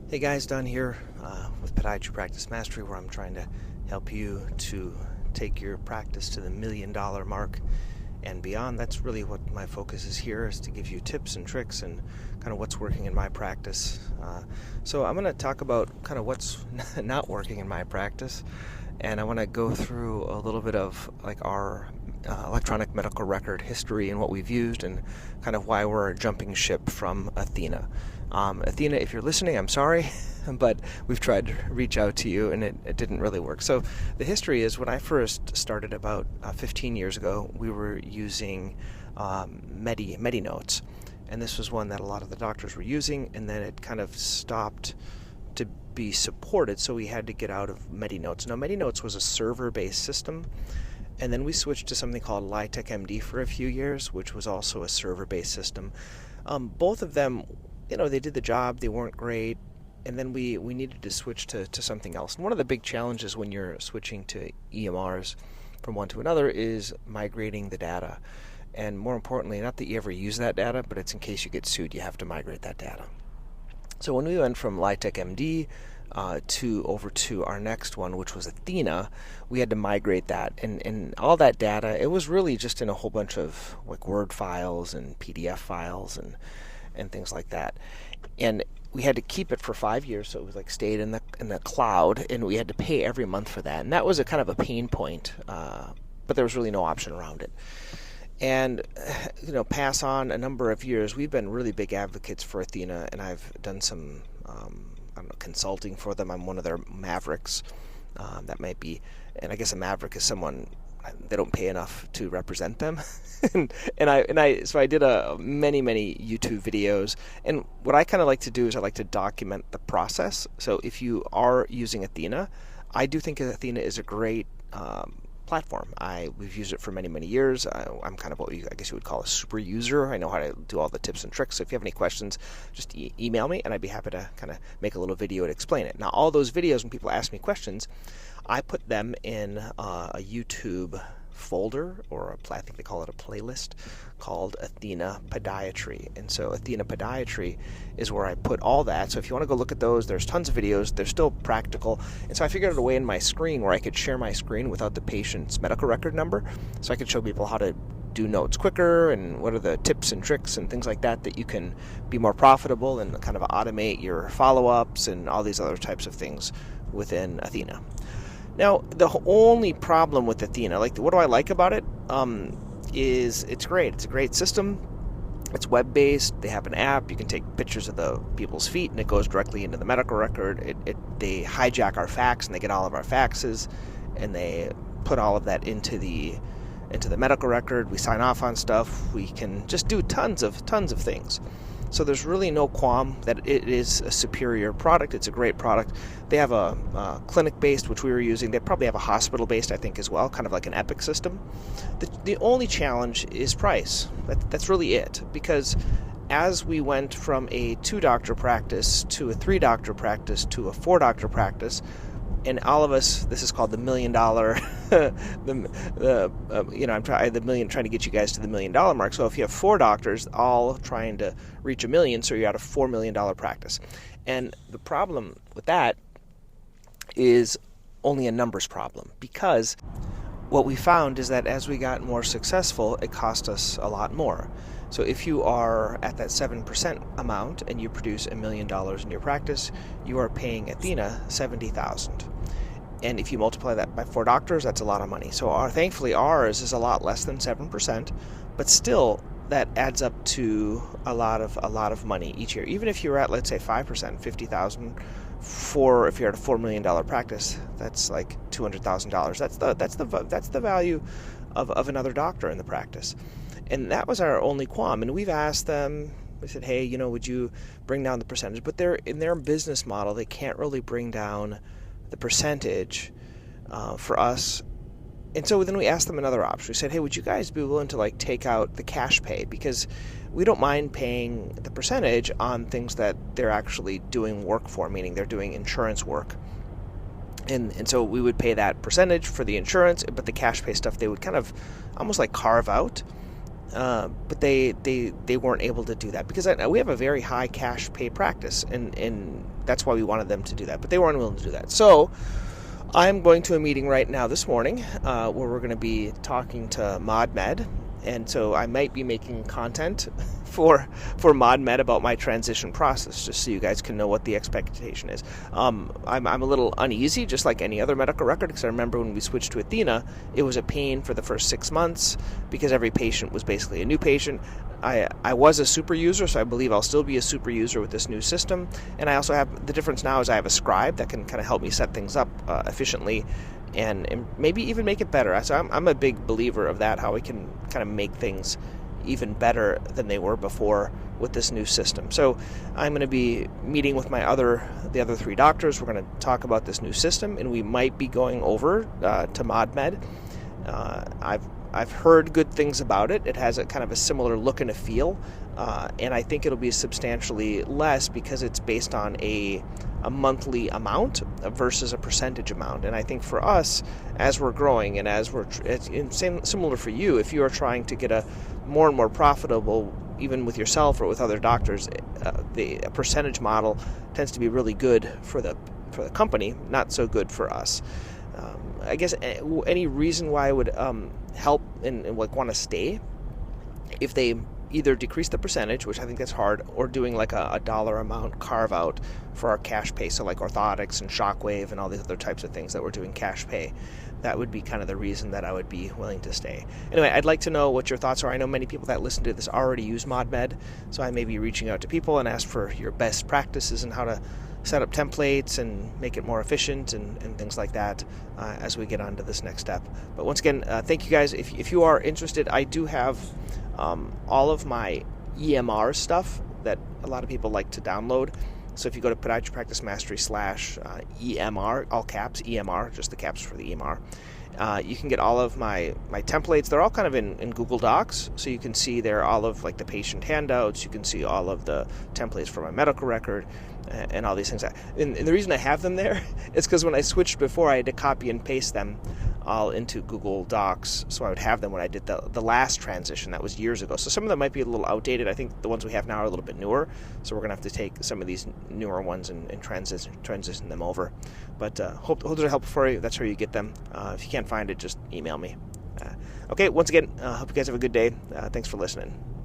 Hey guys, Don here with Podiatry Practice Mastery, where I'm trying to help you to take your practice to the $1 million mark and beyond. That's really what my focus is here, is to give you tips and tricks and kind of what's working in my practice. So I'm going to talk about kind of what's not working in my practice, and I want to go through a little bit of like our electronic medical record history and what we've used, and kind of why we're jumping ship from Athena. Athena, if you're listening, I'm sorry, but we've tried to reach out to you and it didn't really work. So the history is, when I first started about 15 years ago, we were using MediNotes, and this was one that a lot of the doctors were using, and then it kind of stopped to be supported, so we had to get out of MediNotes. Now, MediNotes was a server-based system, and then we switched to something called LitechMD for a few years, which was also a server-based system. Both of them, they did the job, they weren't great, and then we needed to switch to something else. And one of the big challenges when you're switching to EMRs from one to another is migrating the data. And more importantly, not that you ever use that data, but it's in case you get sued, you have to migrate that data. So when we went from LitechMD over to our next one, which was Athena, we had to migrate that, and all that data, it was really just in a whole bunch of like Word files and PDF files and things like that. And we had to keep it for 5 years, so it was like stayed in the cloud, and we had to pay every month for that. And that was a kind of a pain point, but there was really no option around it. And pass on a number of years, we've been really big advocates for Athena, and I've done some consulting for them. I'm one of their mavericks. That might be, and I guess a maverick is someone they don't pay enough to represent them. So I did many YouTube videos, and what I kind of like to do is I like to document the process. So if you are using Athena, I do think Athena is a great platform. We've used it for many years. I'm kind of what I guess you would call a super user. I know how to do all the tips and tricks. So if you have any questions, just email me, and I'd be happy to kind of make a little video and explain it. Now, all those videos, when people ask me questions, I put them in a YouTube folder, or I think they call it a playlist, called Athena Podiatry. And so Athena Podiatry is where I put all that. So if you want to go look at those, there's tons of videos. They're still practical. And so I figured out a way in my screen where I could share my screen without the patient's medical record number, so I could show people how to do notes quicker, and what are the tips and tricks and things like that you can be more profitable and kind of automate your follow-ups and all these other types of things within Athena. Now, the only problem with Athena, what do I like about it, is it's great. It's a great system. It's web-based. They have an app. You can take pictures of the people's feet, and it goes directly into the medical record. They hijack our fax, and they get all of our faxes, and they put all of that into the medical record. We sign off on stuff. We can just do tons of things. So there's really no qualm that it is a superior product. It's a great product. They have a clinic-based, which we were using. They probably have a hospital-based, I think, as well, kind of like an Epic system. The only challenge is price. That's really it, because as we went from a 2-doctor practice to a 3-doctor practice to a 4-doctor practice, and all of us, this is called the $1 million. Trying to get you guys to the $1 million mark. So if you have 4 doctors all trying to reach $1 million, so you're at a $4 million practice. And the problem with that is only a numbers problem, because what we found is that as we got more successful, it cost us a lot more. So if you are at that 7% amount and you produce $1 million in your practice, you are paying Athena $70,000. And if you multiply that by 4 doctors, that's a lot of money. So thankfully ours is a lot less than 7%, but still that adds up to a lot of money each year. Even if you're at, let's say, 5%, $50,000. If you're at a $4 million practice, that's like $200,000. That's the value of another doctor in the practice. And that was our only qualm. And we've asked them, we said, hey, would you bring down the percentage? But in their business model, they can't really bring down the percentage for us. And so then we asked them another option. We said, hey, would you guys be willing to take out the cash pay? Because we don't mind paying the percentage on things that they're actually doing work for, meaning they're doing insurance work. And so we would pay that percentage for the insurance, but the cash pay stuff they would kind of almost like carve out. but they weren't able to do that because we have a very high cash pay practice, and that's why we wanted them to do that, but they weren't willing to do that. So I'm going to a meeting right now this morning where we're going to be talking to ModMed, and so I might be making content for ModMed about my transition process, just so you guys can know what the expectation is. I'm a little uneasy, just like any other medical record, because I remember when we switched to Athena, it was a pain for the first 6 months because every patient was basically a new patient. I was a super user, so I believe I'll still be a super user with this new system. And I also have, the difference now is I have a scribe that can kind of help me set things up efficiently and maybe even make it better. So I'm a big believer of that, how we can kind of make things even better than they were before with this new system. So I'm going to be meeting with the other 3 doctors. We're going to talk about this new system, and we might be going over to ModMed. I've heard good things about it. It has a kind of a similar look and a feel, and I think it'll be substantially less because it's based on a monthly amount versus a percentage amount. And I think for us, as we're growing and as it's similar for you, if you are trying to get a more and more profitable, even with yourself or with other doctors, the percentage model tends to be really good for the company, not so good for us. I guess any reason why I would help and like want to stay, if they either decrease the percentage, which I think that's hard, or doing like a dollar amount carve out for our cash pay, so like orthotics and shockwave and all these other types of things that we're doing cash pay. That would be kind of the reason that I would be willing to stay. Anyway, I'd like to know what your thoughts are. I know many people that listen to this already use ModMed, so I may be reaching out to people and ask for your best practices and how to set up templates and make it more efficient and things like that as we get on to this next step. But once again, thank you guys. If you are interested, I do have all of my EMR stuff that a lot of people like to download. So if you go to Podiatry Practice Mastery /EMR, all caps, EMR, just the caps for the EMR, you can get all of my templates. They're all kind of in Google Docs, so you can see there all of like the patient handouts. You can see all of the templates for my medical record and all these things. And the reason I have them there is because when I switched before, I had to copy and paste them all into Google Docs, so I would have them when I did the last transition. That was years ago. So some of them might be a little outdated. I think the ones we have now are a little bit newer, so we're going to have to take some of these newer ones and transition them over. But hope those are helpful for you. That's where you get them. If you can't find it, just email me. Okay, once again, hope you guys have a good day. Thanks for listening.